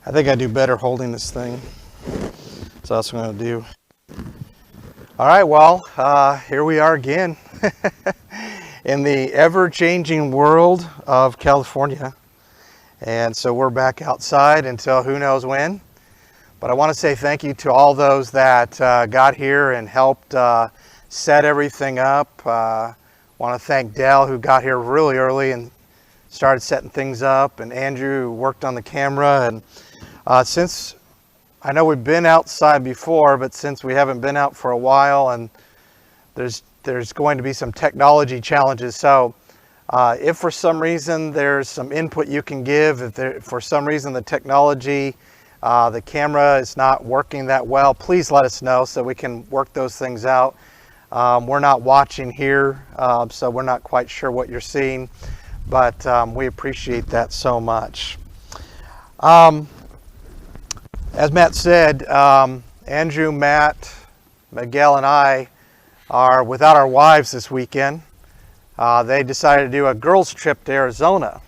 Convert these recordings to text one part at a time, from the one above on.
I think I do better holding this thing. So that's what I'm going to do. All right, well, here we are again in the ever-changing world of California. And so we're back outside until who knows when. But I want to say thank you to all those that got here and helped set everything up. I want to thank Dell, who got here really early and started setting things up, and Andrew, who worked on the camera. And since I know we've been outside before, but since we haven't been out for a while, and there's going to be some technology challenges. So if for some reason there's some input you can give, if for some reason the technology, the camera is not working that well, please let us know so we can work those things out. We're not watching here, so we're not quite sure what you're seeing, but we appreciate that so much. As Matt said, Andrew, Matt, Miguel, and I are without our wives this weekend. They decided to do a girls' trip to Arizona.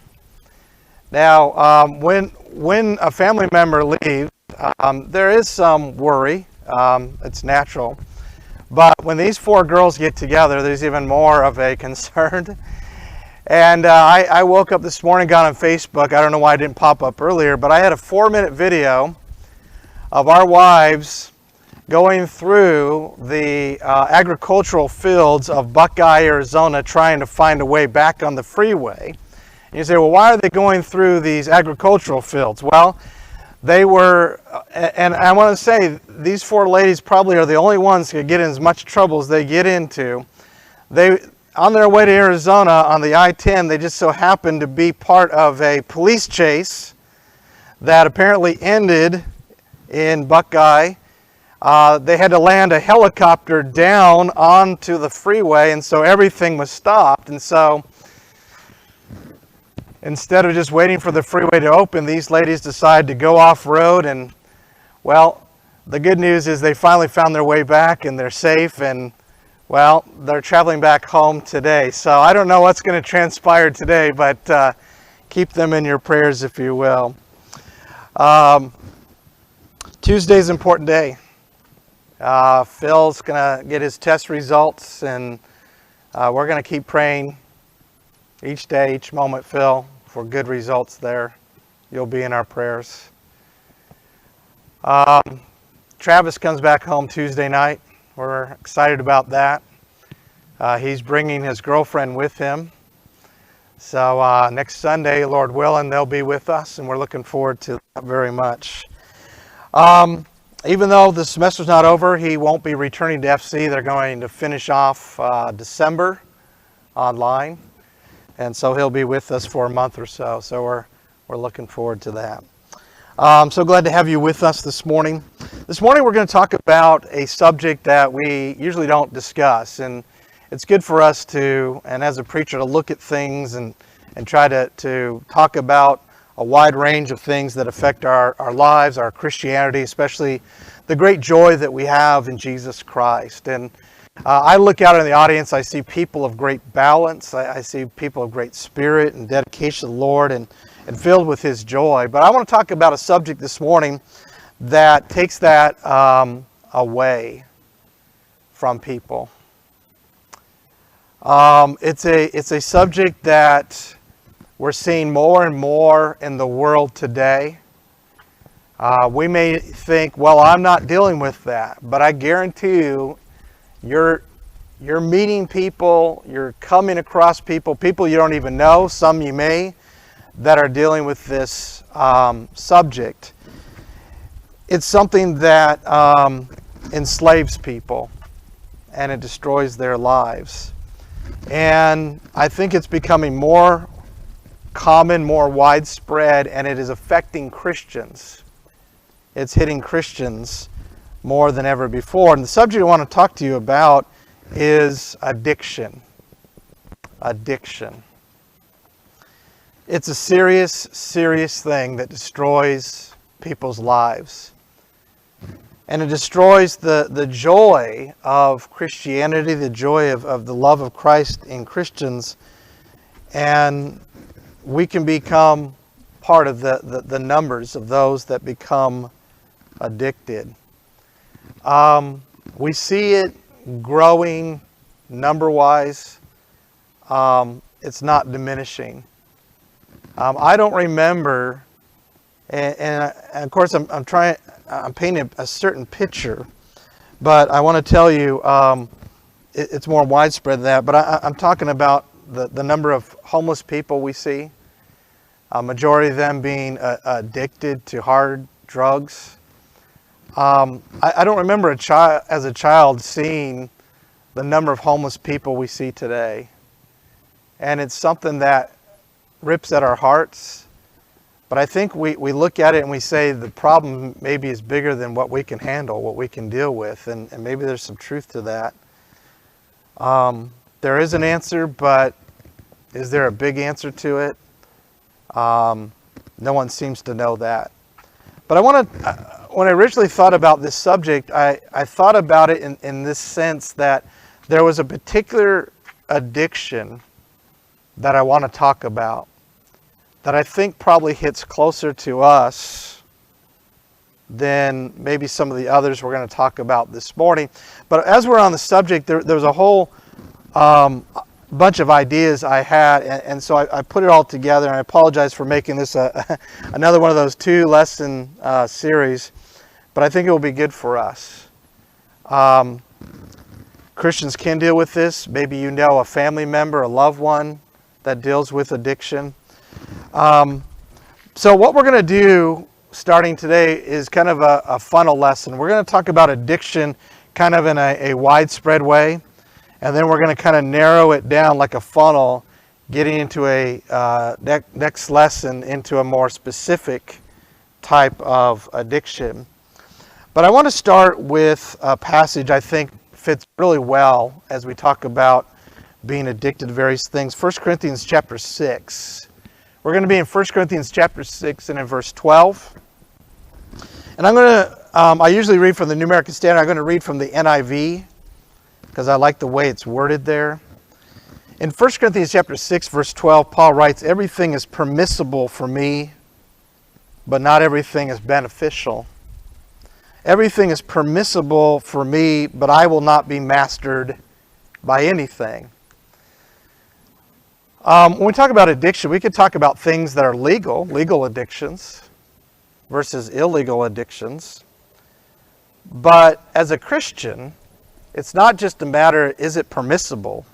Now, when a family member leaves, there is some worry. It's natural. But when these four girls get together, there's even more of a concern. And I woke up this morning, got on Facebook. I don't know why it didn't pop up earlier, but I had a 4-minute video of our wives going through the agricultural fields of Buckeye, Arizona, trying to find a way back on the freeway. And you say, well, why are they going through these agricultural fields? Well, they were, and I want to say, these four ladies probably are the only ones who get in as much trouble as they get into. On their way to Arizona on the I-10, they just so happened to be part of a police chase that apparently ended in Buckeye. They had to land a helicopter down onto the freeway, and so everything was stopped. And so instead of just waiting for the freeway to open, these ladies decided to go off-road. And well, the good news is they finally found their way back and they're safe, and well, they're traveling back home today. So I don't know what's going to transpire today, but keep them in your prayers if you will. Tuesday's an important day. Phil's going to get his test results, and we're going to keep praying each day, each moment, Phil, for good results there. You'll be in our prayers. Travis comes back home Tuesday night. We're excited about that. He's bringing his girlfriend with him. So next Sunday, Lord willing, they'll be with us, and we're looking forward to that very much. Even though the semester's not over, he won't be returning to FC. They're going to finish off December online. And so he'll be with us for a month or so. So we're looking forward to that. I'm so glad to have you with us this morning. This morning we're going to talk about a subject that we usually don't discuss. And it's good for us to, and as a preacher, to look at things and try to talk about a wide range of things that affect our lives, our Christianity, especially the great joy that we have in Jesus Christ. And I look out in the audience, I see people of great balance, I see people of great spirit and dedication to the Lord and filled with His joy. But I want to talk about a subject this morning that takes that away from people. It's a subject that we're seeing more and more in the world today. We may think, well, I'm not dealing with that, but I guarantee you, you're meeting people, you're coming across people you don't even know, some you may, that are dealing with this subject. It's something that enslaves people, and it destroys their lives. And I think it's becoming more common, more widespread, and it is affecting Christians. It's hitting Christians more than ever before. And the subject I want to talk to you about is addiction. Addiction. It's a serious, serious thing that destroys people's lives. And it destroys the joy of Christianity, the joy of the love of Christ in Christians. And we can become part of the numbers of those that become addicted. We see it growing number-wise. It's not diminishing. I don't remember, and of course I'm painting a certain picture, but I want to tell you it's more widespread than that. But I'm talking about the number of homeless people we see. A majority of them being addicted to hard drugs. I don't remember as a child seeing the number of homeless people we see today. And it's something that rips at our hearts. But I think we look at it and we say the problem maybe is bigger than what we can handle, what we can deal with. And maybe there's some truth to that. There is an answer, but is there a big answer to it? No one seems to know that. But when I originally thought about this subject, I thought about it in this sense that there was a particular addiction that I want to talk about that I think probably hits closer to us than maybe some of the others we're going to talk about this morning. But as we're on the subject, there's a whole bunch of ideas I had, and so I put it all together, and I apologize for making this another one of those 2-lesson series, but I think it will be good for us. Christians can deal with this. Maybe you know a family member, a loved one that deals with addiction. So what we're going to do starting today is kind of a funnel lesson. We're going to talk about addiction kind of in a widespread way, and then we're going to kind of narrow it down like a funnel, getting into a next lesson into a more specific type of addiction. But I want to start with a passage I think fits really well as we talk about being addicted to various things. 1 Corinthians chapter 6. We're going to be in 1 Corinthians chapter 6 and in verse 12. And I'm going to, I usually read from the New American Standard. I'm going to read from the NIV because I like the way it's worded there. In 1 Corinthians chapter 6, verse 12, Paul writes, "Everything is permissible for me, but not everything is beneficial. Everything is permissible for me, but I will not be mastered by anything." When we talk about addiction, we could talk about things that are legal addictions versus illegal addictions. But as a Christian, it's not just a matter, is it permissible?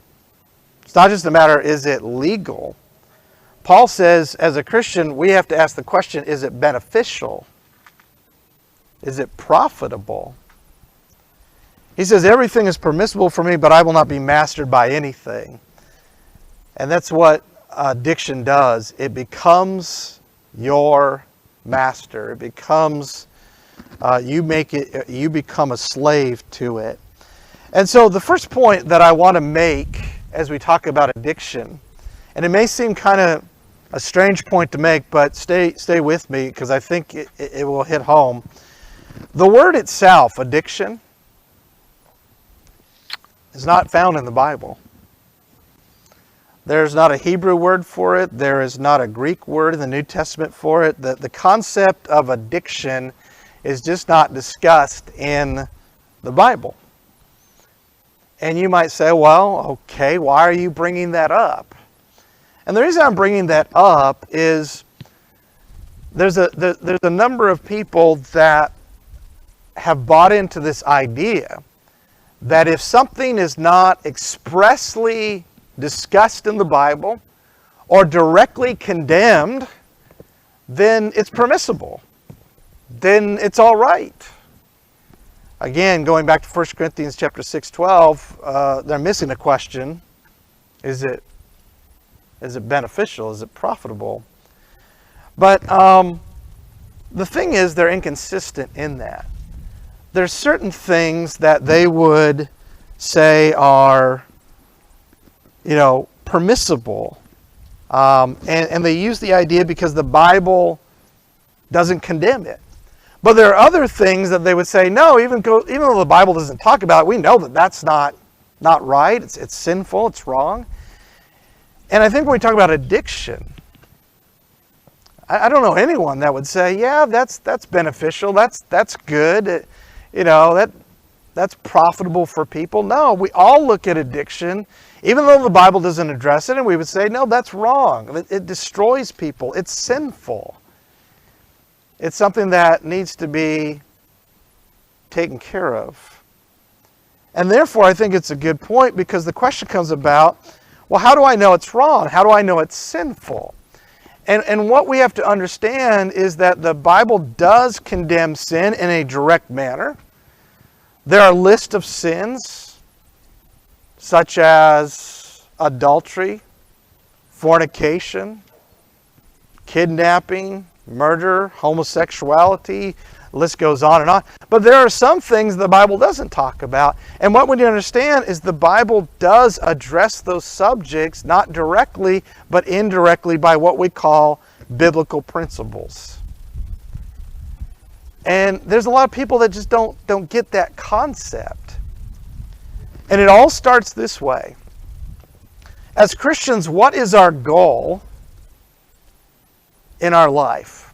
It's not just a matter, is it legal? Paul says, as a Christian, we have to ask the question, is it beneficial? Is it profitable? He says, everything is permissible for me, but I will not be mastered by anything. And that's what addiction does. It becomes your master. It becomes, you become a slave to it. And so the first point that I want to make as we talk about addiction, and it may seem kind of a strange point to make, but stay with me because I think it will hit home. The word itself, addiction, is not found in the Bible. There's not a Hebrew word for it. There is not a Greek word in the New Testament for it. The concept of addiction is just not discussed in the Bible. And you might say, well, okay, why are you bringing that up? And the reason I'm bringing that up is there's a number of people that have bought into this idea that if something is not expressly discussed in the Bible or directly condemned, then it's permissible. Then it's all right. Again, going back to 1 Corinthians chapter 6:12, they're missing a question. Is it beneficial? Is it profitable? But the thing is, they're inconsistent in that. There's certain things that they would say are, permissible. And they use the idea because the Bible doesn't condemn it. But there are other things that they would say, no, even though the Bible doesn't talk about it, we know that that's not right. It's sinful. It's wrong. And I think when we talk about addiction, I don't know anyone that would say, yeah, that's beneficial, that's good, that's profitable for people. No, we all look at addiction, even though the Bible doesn't address it, and we would say, no, that's wrong. It destroys people. It's sinful. It's something that needs to be taken care of. And therefore, I think it's a good point, because the question comes about, well, how do I know it's wrong? How do I know it's sinful? And what we have to understand is that the Bible does condemn sin in a direct manner. There are lists of sins, such as adultery, fornication, kidnapping, murder, homosexuality. The list goes on and on. But there are some things the Bible doesn't talk about. And what we need to understand is the Bible does address those subjects, not directly, but indirectly, by what we call biblical principles. And there's a lot of people that just don't get that concept. And it all starts this way. As Christians, what is our goal in our life?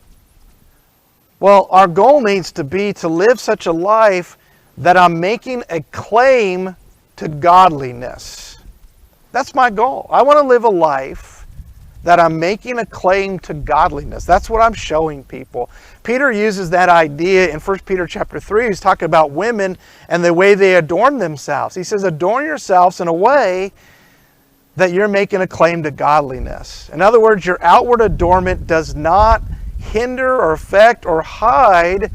Well, our goal needs to be to live such a life that I'm making a claim to godliness. That's my goal. I want to live a life that I'm making a claim to godliness. That's what I'm showing people. Peter uses that idea in 1 Peter chapter 3. He's talking about women and the way they adorn themselves. He says, adorn yourselves in a way that you're making a claim to godliness. In other words, your outward adornment does not hinder or affect or hide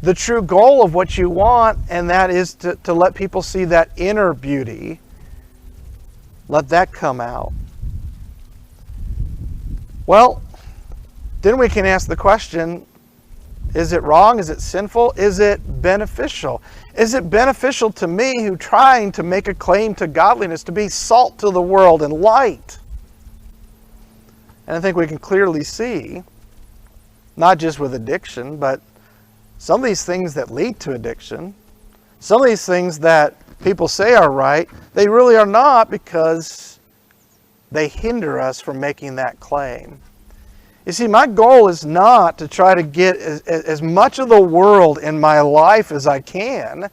the true goal of what you want, and that is to let people see that inner beauty. Let that come out. Well, then we can ask the question, is it wrong? Is it sinful? Is it beneficial? Is it beneficial to me who trying to make a claim to godliness, to be salt to the world and light? And I think we can clearly see, not just with addiction, but some of these things that lead to addiction, some of these things that people say are right, they really are not, because they hinder us from making that claim. You see, my goal is not to try to get as much of the world in my life as I can.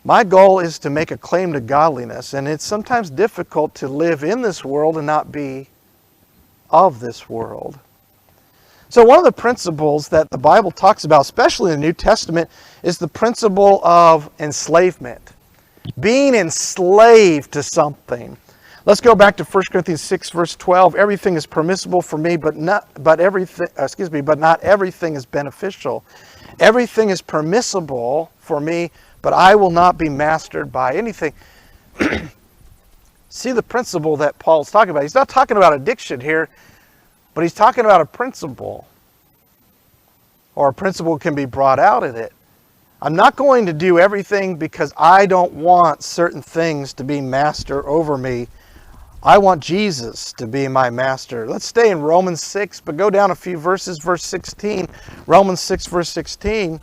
My goal is to make a claim to godliness, and it's sometimes difficult to live in this world and not be of this world. So one of the principles that the Bible talks about, especially in the New Testament, is the principle of enslavement. Being enslaved to something. Let's go back to 1 Corinthians 6, verse 12. Everything is permissible for me, but not everything is beneficial. Everything is permissible for me, but I will not be mastered by anything. See the principle that Paul's talking about. He's not talking about addiction here, but he's talking about a principle. Or a principle can be brought out in it. I'm not going to do everything because I don't want certain things to be master over me. I want Jesus to be my master. Let's stay in Romans 6, but go down a few verses, verse 16. Romans 6, verse 16.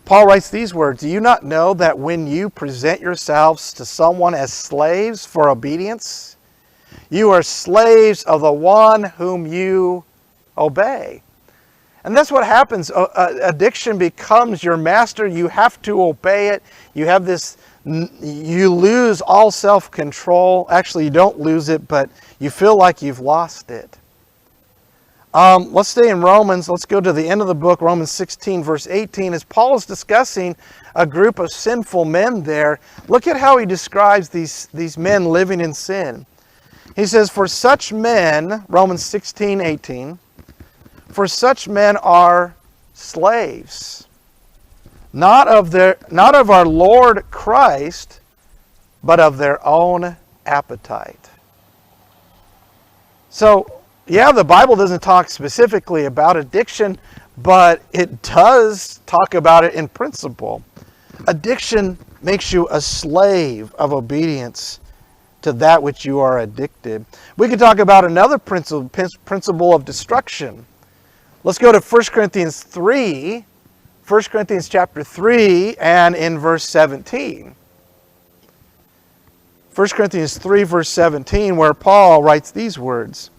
Paul writes these words, "Do you not know that when you present yourselves to someone as slaves for obedience, you are slaves of the one whom you obey?" And that's what happens. Addiction becomes your master. You have to obey it. You have this, you lose all self-control. Actually, you don't lose it, but you feel like you've lost it. Let's stay in Romans. Let's go to the end of the book, Romans 16, verse 18. As Paul is discussing a group of sinful men there, look at how he describes these men living in sin. He says, "For such men," Romans 16, 18, "for such men are slaves, not of our Lord Christ, but of their own appetite." So, yeah, the Bible doesn't talk specifically about addiction, but it does talk about it in principle. Addiction makes you a slave of obedience to that which you are addicted. We could talk about another principle of destruction. Let's go to 1 Corinthians 3, 1 Corinthians chapter 3, and in verse 17. 1 Corinthians 3, verse 17, where Paul writes these words,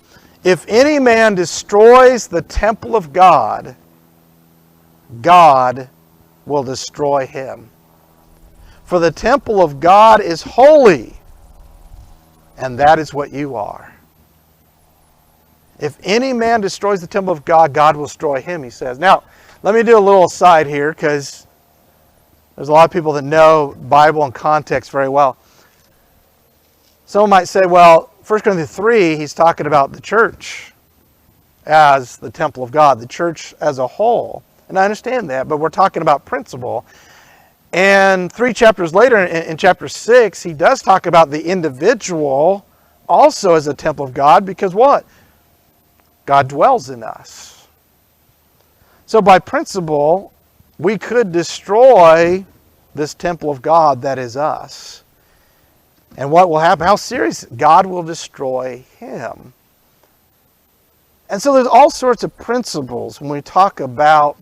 If any man destroys the temple of God, God will destroy him. For the temple of God is holy, and that is what you are. If any man destroys the temple of God, God will destroy him, he says. Now, let me do a little aside here, because there's a lot of people that know Bible and context very well. Someone might say, well, 1 Corinthians 3, he's talking about the church as the temple of God, the church as a whole. And I understand that, but we're talking about principle. And 3 chapters later, in chapter 6, he does talk about the individual also as a temple of God, because what? God dwells in us. So by principle, we could destroy this temple of God that is us. And what will happen? How serious? God will destroy him. And so there's all sorts of principles when we talk about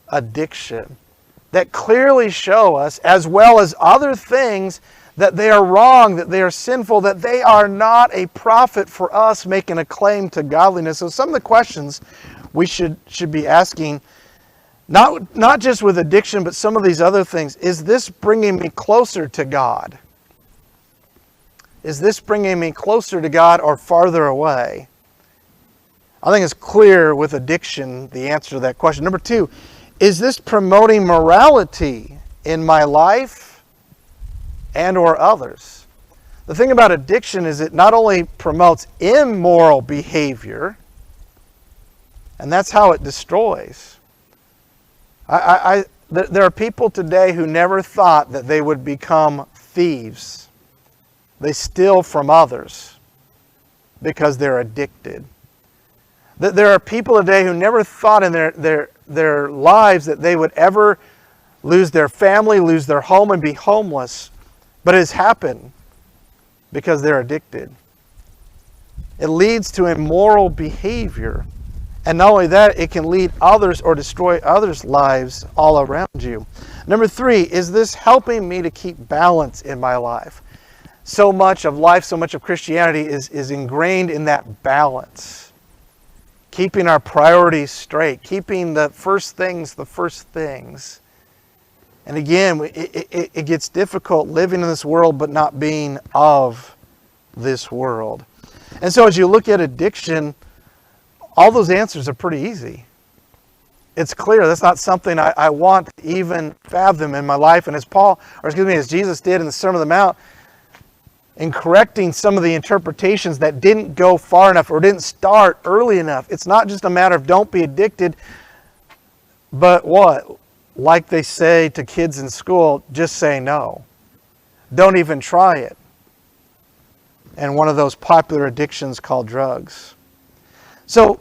addiction that clearly show us, as well as other things, that they are wrong, that they are sinful, that they are not a profit for us making a claim to godliness. So some of the questions we should be asking, not just with addiction, but some of these other things. Is this bringing me closer to God? Is this bringing me closer to God or farther away? I think it's clear with addiction the answer to that question. Number 2, is this promoting morality in my life and or others? The thing about addiction is it not only promotes immoral behavior, and that's how it destroys. There are people today who never thought that they would become thieves. They steal from others because they're addicted. There are people today who never thought in their lives that they would ever lose their family, lose their home, and be homeless. But it has happened because they're addicted. It leads to immoral behavior. And not only that, it can lead others or destroy others' lives all around you. Number 3, is this helping me to keep balance in my life? So much of life, so much of Christianity is ingrained in that balance. Keeping our priorities straight, keeping the first things the first things. And again, it gets difficult living in this world but not being of this world. And so as you look at addiction, all those answers are pretty easy. It's clear. That's not something I want to even fathom in my life. And as Jesus did in the Sermon on the Mount, in correcting some of the interpretations that didn't go far enough or didn't start early enough. It's not just a matter of don't be addicted, but what? Like they say to kids in school, just say no. Don't even try it. And one of those popular addictions called drugs. So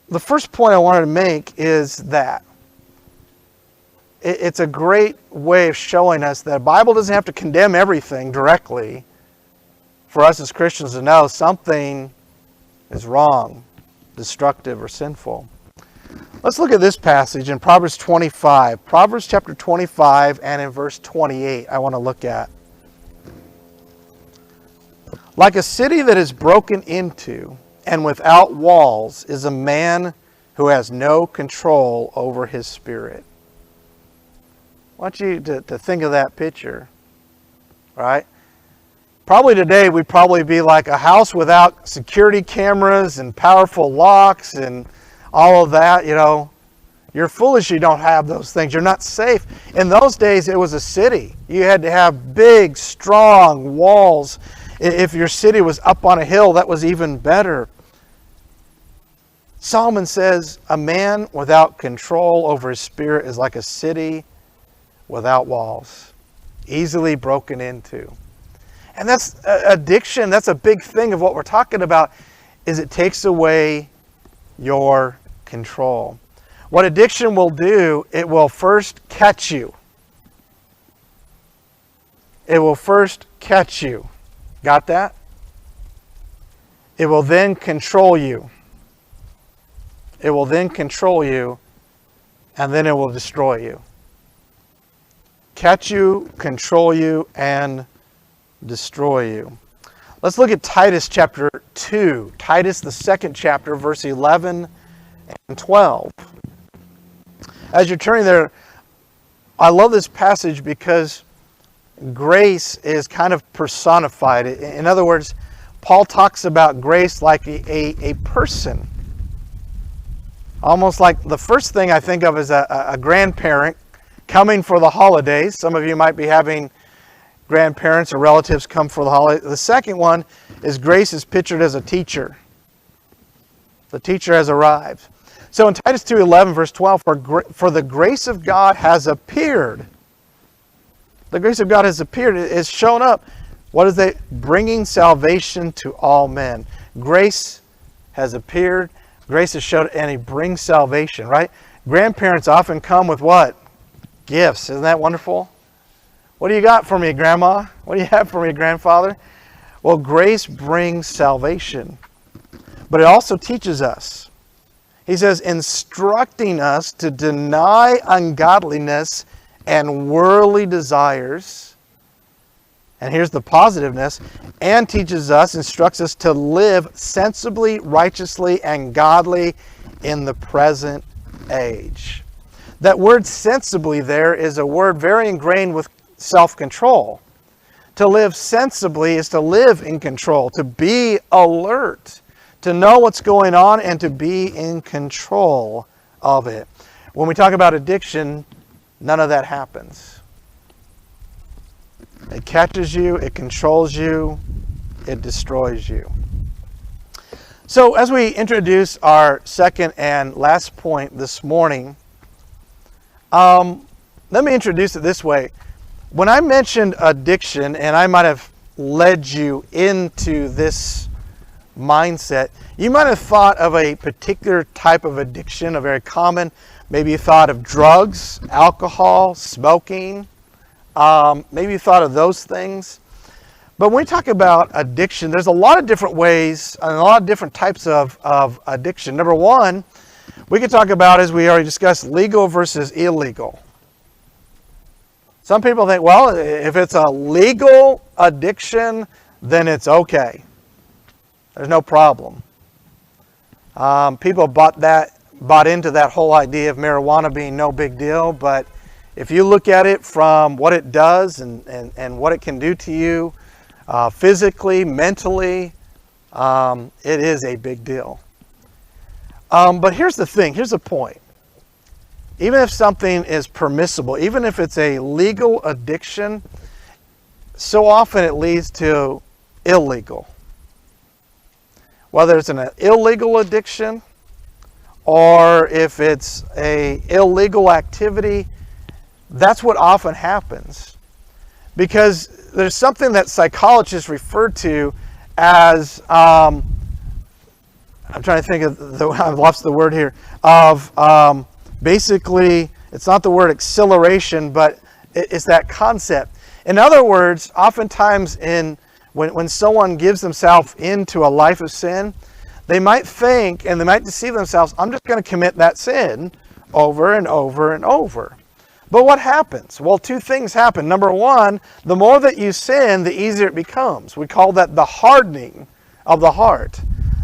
the first point I wanted to make is that it's a great way of showing us that the Bible doesn't have to condemn everything directly. For us as Christians to know something is wrong, destructive, or sinful. Let's look at this passage in Proverbs 25. Proverbs chapter 25 and in verse 28 I want to look at. Like a city that is broken into and without walls is a man who has no control over his spirit. I want you to think of that picture, right? Probably today we'd probably be like a house without security cameras and powerful locks and all of that. You know, you're foolish you don't have those things. You're not safe. In those days it was a city. You had to have big, strong walls. If your city was up on a hill, that was even better. Solomon says, a man without control over his spirit is like a city without walls, easily broken into. And that's addiction. That's a big thing of what we're talking about, is it takes away your control. What addiction will do, it will first catch you. It will first catch you. Got that? It will then control you. It will then control you, and then it will destroy you. Catch you, control you, and destroy you. Let's look at Titus chapter 2. Titus, the second chapter, verse 11 and 12. As you're turning there, I love this passage because grace is kind of personified. In other words, Paul talks about grace like a person. Almost like the first thing I think of is a grandparent coming for the holidays. Some of you might be having grandparents or relatives come for the holidays. The second one is grace is pictured as a teacher. The teacher has arrived. So in Titus 2:11, verse 12, for the grace of God has appeared. The grace of God has appeared. It has shown up. What is it? Bringing salvation to all men. Grace has appeared. Grace has showed, and it brings salvation, right? Grandparents often come with what? Gifts. Isn't that wonderful? What do you got for me, Grandma? What do you have for me, Grandfather? Well, grace brings salvation. But it also teaches us. He says, instructing us to deny ungodliness and worldly desires. And here's the positiveness. And teaches us, instructs us to live sensibly, righteously, and godly in the present age. That word sensibly there is a word very ingrained with self-control. To live sensibly is to live in control, to be alert, to know what's going on and to be in control of it. When we talk about addiction, none of that happens. It catches you, it controls you, it destroys you. So as we introduce our second and last point this morning, let me introduce it this way. When I mentioned addiction, and I might have led you into this mindset, you might have thought of a particular type of addiction, a very common, maybe you thought of drugs, alcohol, smoking, maybe you thought of those things. But when we talk about addiction, there's a lot of different ways and a lot of different types of addiction. Number one, we could talk about, as we already discussed, legal versus illegal. Some people think, well, if it's a legal addiction, then it's okay. There's no problem. People bought into that whole idea of marijuana being no big deal, but if you look at it from what it does and what it can do to you physically, mentally, it is a big deal. But here's the thing, here's the point. Even if something is permissible, even if it's a legal addiction, so often it leads to illegal. Whether it's an illegal addiction or if it's an illegal activity, that's what often happens. Because there's something that psychologists refer to as, I'm trying to think of I've lost the word here, of basically, it's not the word acceleration, but it's that concept. In other words, oftentimes when someone gives themselves into a life of sin, they might think and they might deceive themselves, I'm just going to commit that sin over and over and over. But what happens? Well, two things happen. Number one, the more that you sin, the easier it becomes. We call that the hardening of the heart,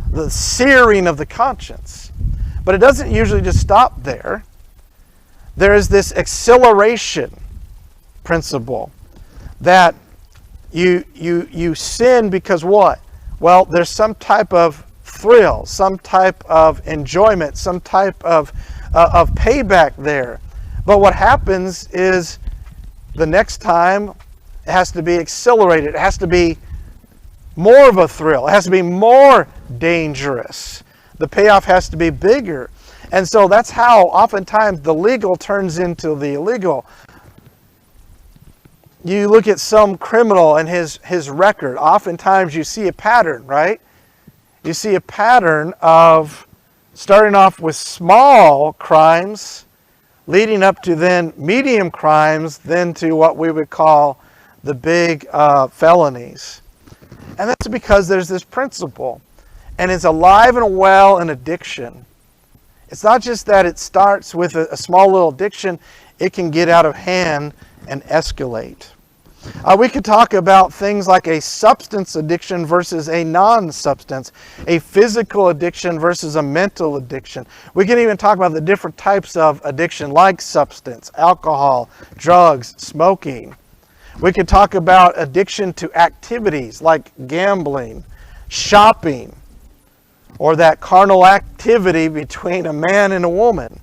the searing of the conscience. But it doesn't usually just stop there. There is this acceleration principle that you sin because what? Well, there's some type of thrill, some type of enjoyment, some type of payback there. But what happens is the next time it has to be accelerated. It has to be more of a thrill. It has to be more dangerous. The payoff has to be bigger. And so that's how oftentimes the legal turns into the illegal. You look at some criminal and his record. Oftentimes you see a pattern, right? You see a pattern of starting off with small crimes, leading up to then medium crimes, then to what we would call the big felonies. And that's because there's this principle. And it's alive and well in addiction. It's not just that it starts with a small little addiction, it can get out of hand and escalate. We could talk about things like a substance addiction versus a non-substance, a physical addiction versus a mental addiction. We can even talk about the different types of addiction like substance, alcohol, drugs, smoking. We could talk about addiction to activities like gambling, shopping, or that carnal activity between a man and a woman.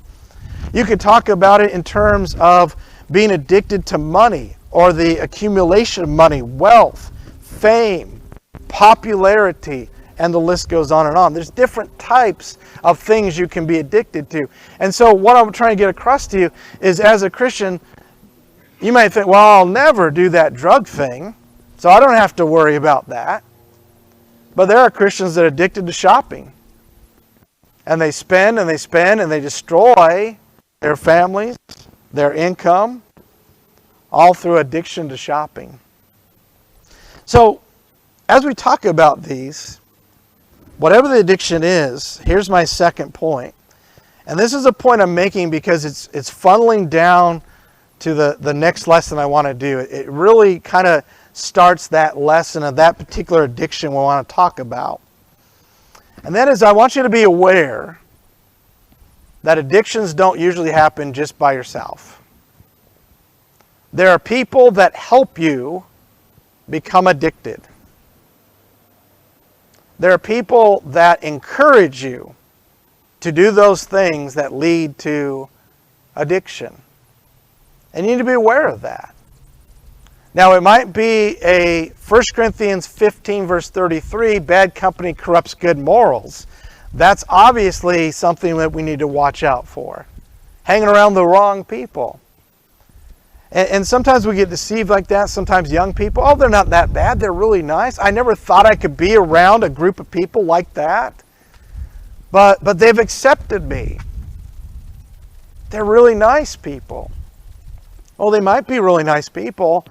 You could talk about it in terms of being addicted to money, or the accumulation of money, wealth, fame, popularity, and the list goes on and on. There's different types of things you can be addicted to. And so what I'm trying to get across to you is, as a Christian, you might think, well, I'll never do that drug thing, so I don't have to worry about that. But there are Christians that are addicted to shopping. And they spend and they spend and they destroy their families, their income, all through addiction to shopping. So, as we talk about these, whatever the addiction is, here's my second point. And this is a point I'm making because it's funneling down to the next lesson I want to do. It really kind of starts that lesson of that particular addiction we want to talk about. And that is, I want you to be aware that addictions don't usually happen just by yourself. There are people that help you become addicted. There are people that encourage you to do those things that lead to addiction. And you need to be aware of that. Now, it might be a 1 Corinthians 15 verse 33, bad company corrupts good morals. That's obviously something that we need to watch out for. Hanging around the wrong people. And sometimes we get deceived like that. Sometimes young people, oh, they're not that bad. They're really nice. I never thought I could be around a group of people like that. But they've accepted me. They're really nice people. Well, they might be really nice people,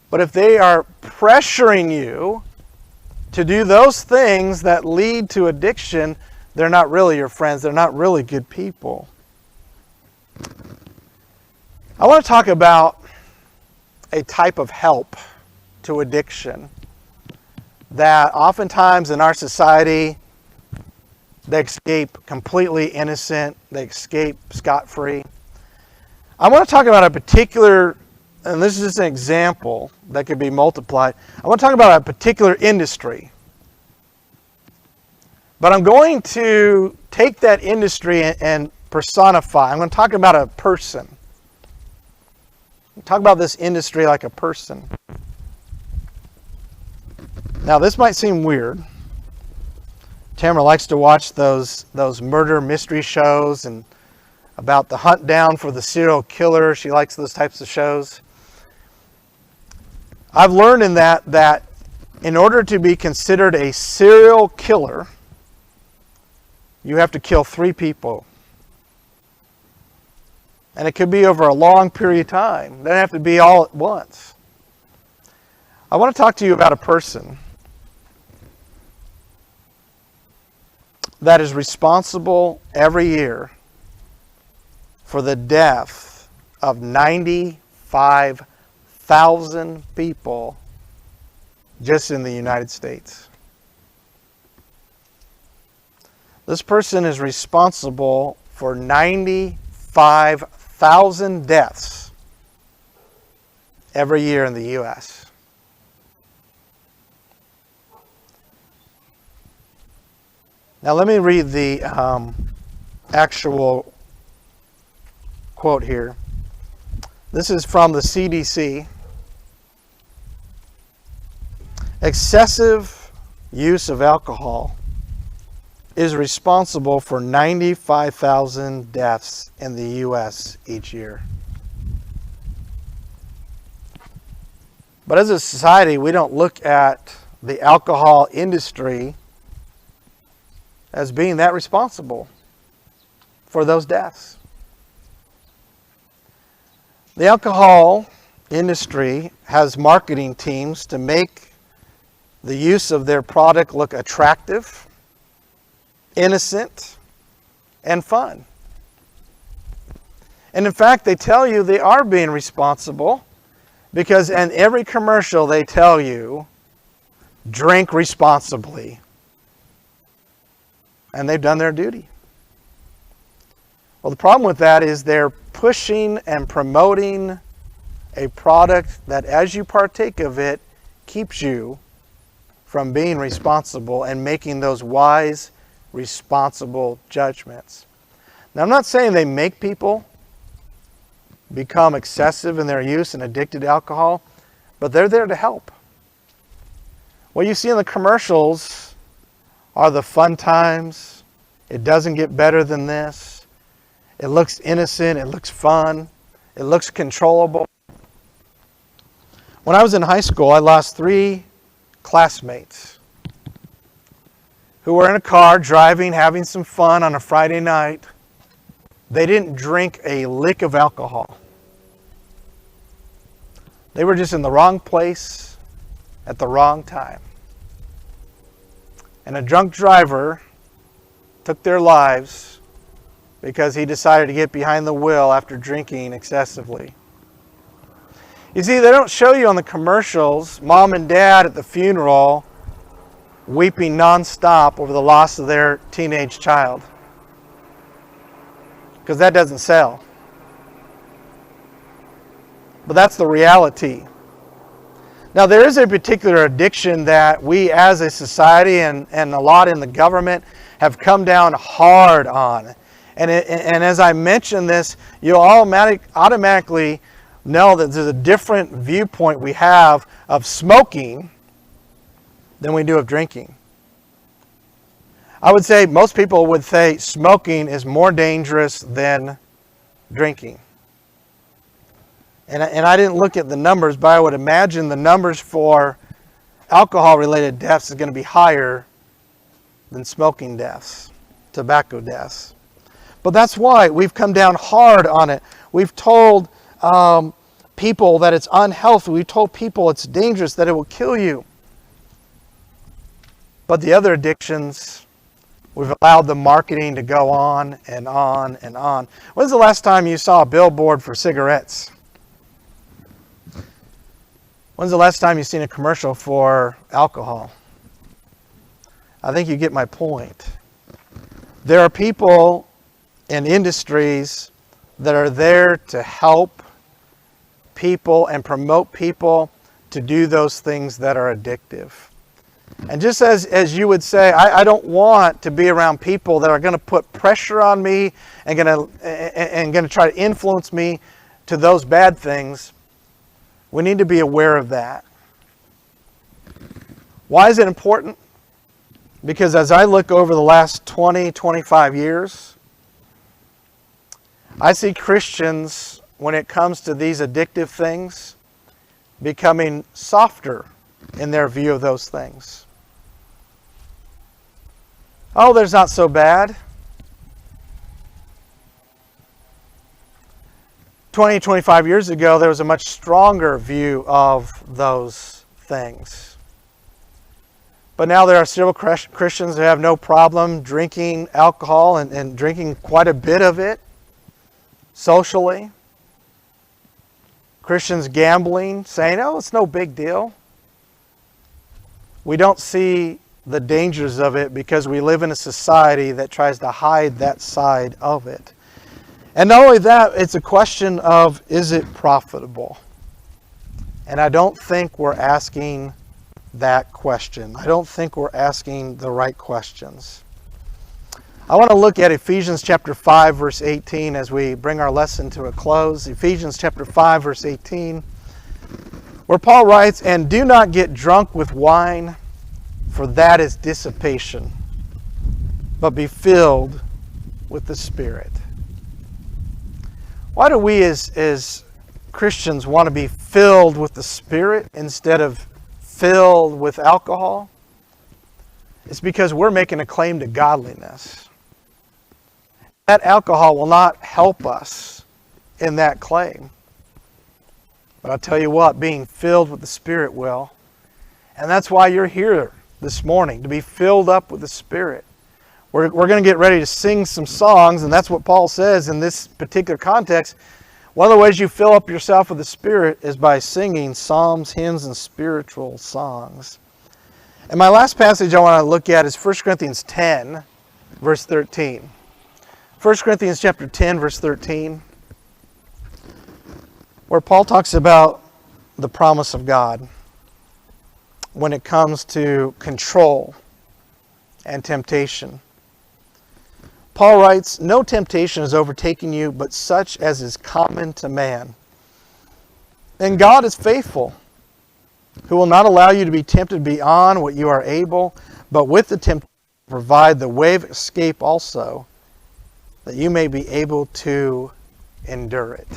but if they are pressuring you to do those things that lead to addiction, they're not really your friends. They're not really good people. I want to talk about a type of help to addiction that oftentimes in our society, they escape completely innocent, they escape scot-free. I want to talk about a particular, and this is just an example that could be multiplied. I want to talk about a particular industry. But I'm going to take that industry and personify. I'm going to talk about a person. Talk about this industry like a person. Now, this might seem weird. Tamara likes to watch those murder mystery shows and about the hunt down for the serial killer. She likes those types of shows. I've learned in that in order to be considered a serial killer, you have to kill 3 people. And it could be over a long period of time. It doesn't have to be all at once. I want to talk to you about a person that is responsible every year for the death of 95,000 people just in the United States. This person is responsible for 95,000 deaths every year in the U.S. Now let me read the actual quote here. This is from the CDC. Excessive use of alcohol is responsible for 95,000 deaths in the U.S. each year. But as a society, we don't look at the alcohol industry as being that responsible for those deaths. The alcohol industry has marketing teams to make the use of their product look attractive, innocent, and fun. And in fact, they tell you they are being responsible Because in every commercial they tell you, drink responsibly. And they've done their duty. Well, the problem with that is they're pushing and promoting a product that as you partake of it, keeps you from being responsible and making those wise, responsible judgments. Now, I'm not saying they make people become excessive in their use and addicted to alcohol, but they're there to help. What you see in the commercials are the fun times. It doesn't get better than this. It looks innocent. It looks fun. It looks controllable. When I was in high school, I lost 3 classmates who were in a car driving, having some fun on a Friday night. They didn't drink a lick of alcohol. They were just in the wrong place at the wrong time. And a drunk driver took their lives because he decided to get behind the wheel after drinking excessively. You see, they don't show you on the commercials mom and dad at the funeral weeping nonstop over the loss of their teenage child, because that doesn't sell. But that's the reality. Now, there is a particular addiction that we as a society and a lot in the government have come down hard on. And as I mention this, you'll automatically know that there's a different viewpoint we have of smoking than we do of drinking. I would say most people would say smoking is more dangerous than drinking. And I didn't look at the numbers, but I would imagine the numbers for alcohol-related deaths is going to be higher than smoking deaths, tobacco deaths. But that's why we've come down hard on it. We've told people that it's unhealthy. We've told people it's dangerous, that it will kill you. But the other addictions, we've allowed the marketing to go on and on and on. When's the last time you saw a billboard for cigarettes? When's the last time you've seen a commercial for alcohol? I think you get my point. There are people in industries that are there to help people and promote people to do those things that are addictive. And just as you would say, I don't want to be around people that are going to put pressure on me and going to try to influence me to those bad things. We need to be aware of that. Why is it important? Because as I look over the last 20, 25 years, I see Christians, when it comes to these addictive things, becoming softer in their view of those things. Oh, there's not so bad. 20, 25 years ago, there was a much stronger view of those things. But now there are several Christians who have no problem drinking alcohol and drinking quite a bit of it socially. Christians gambling, saying, oh, it's no big deal. We don't see the dangers of it because we live in a society that tries to hide that side of it. And not only that, it's a question of, is it profitable? And I don't think we're asking that question. I don't think we're asking the right questions. I want to look at Ephesians chapter 5, verse 18 as we bring our lesson to a close. Ephesians chapter 5, verse 18, where Paul writes, "And do not get drunk with wine, for that is dissipation, but be filled with the Spirit." Why do we as Christians want to be filled with the Spirit instead of filled with alcohol? It's because we're making a claim to godliness. That alcohol will not help us in that claim. But I'll tell you what, being filled with the Spirit will. And that's why you're here this morning, to be filled up with the Spirit. We're going to get ready to sing some songs, and that's what Paul says in this particular context. One of the ways you fill up yourself with the Spirit is by singing psalms, hymns, and spiritual songs. And my last passage I want to look at is 1 Corinthians 10, verse 13. 1 Corinthians chapter 10, verse 13, where Paul talks about the promise of God when it comes to control and temptation. Paul writes, "No temptation has overtaken you, but such as is common to man. And God is faithful, who will not allow you to be tempted beyond what you are able, but with the temptation provide the way of escape also, that you may be able to endure it."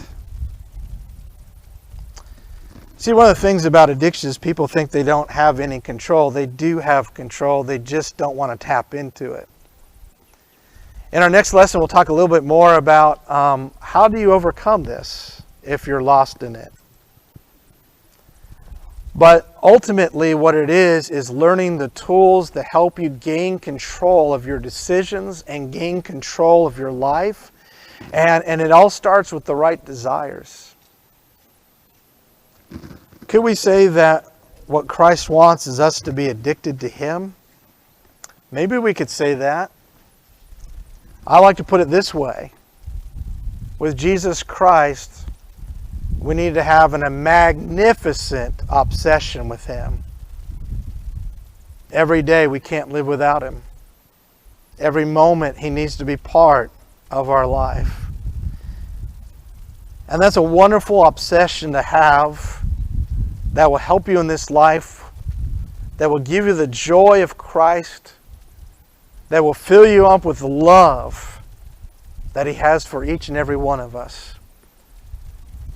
See, one of the things about addiction is people think they don't have any control. They do have control. They just don't want to tap into it. In our next lesson, we'll talk a little bit more about how do you overcome this if you're lost in it. But ultimately what it is learning the tools that help you gain control of your decisions and gain control of your life. And it all starts with the right desires. Could we say that what Christ wants is us to be addicted to Him? Maybe we could say that. I like to put it this way. With Jesus Christ, we need to have a magnificent obsession with Him. Every day we can't live without Him. Every moment He needs to be part of our life. And that's a wonderful obsession to have that will help you in this life, that will give you the joy of Christ, that will fill you up with the love that He has for each and every one of us.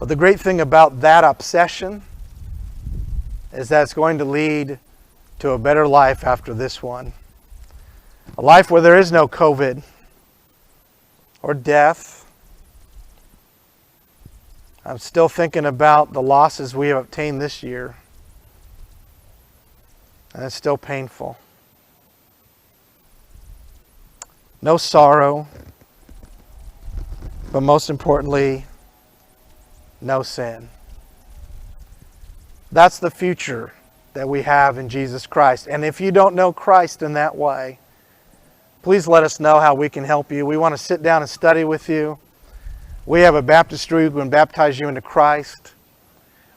But the great thing about that obsession is that it's going to lead to a better life after this one. A life where there is no COVID or death. I'm still thinking about the losses we have obtained this year, and it's still painful. No sorrow, but most importantly, no sin. That's the future that we have in Jesus Christ. And if you don't know Christ in that way, please let us know how we can help you. We want to sit down and study with you. We have a baptistry. We can baptize you into Christ.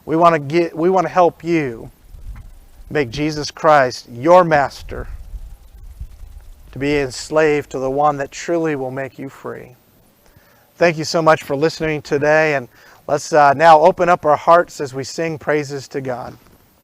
We want to help you make Jesus Christ your master, to be enslaved to the one that truly will make you free. Thank you so much for listening today, and let's now open up our hearts as we sing praises to God.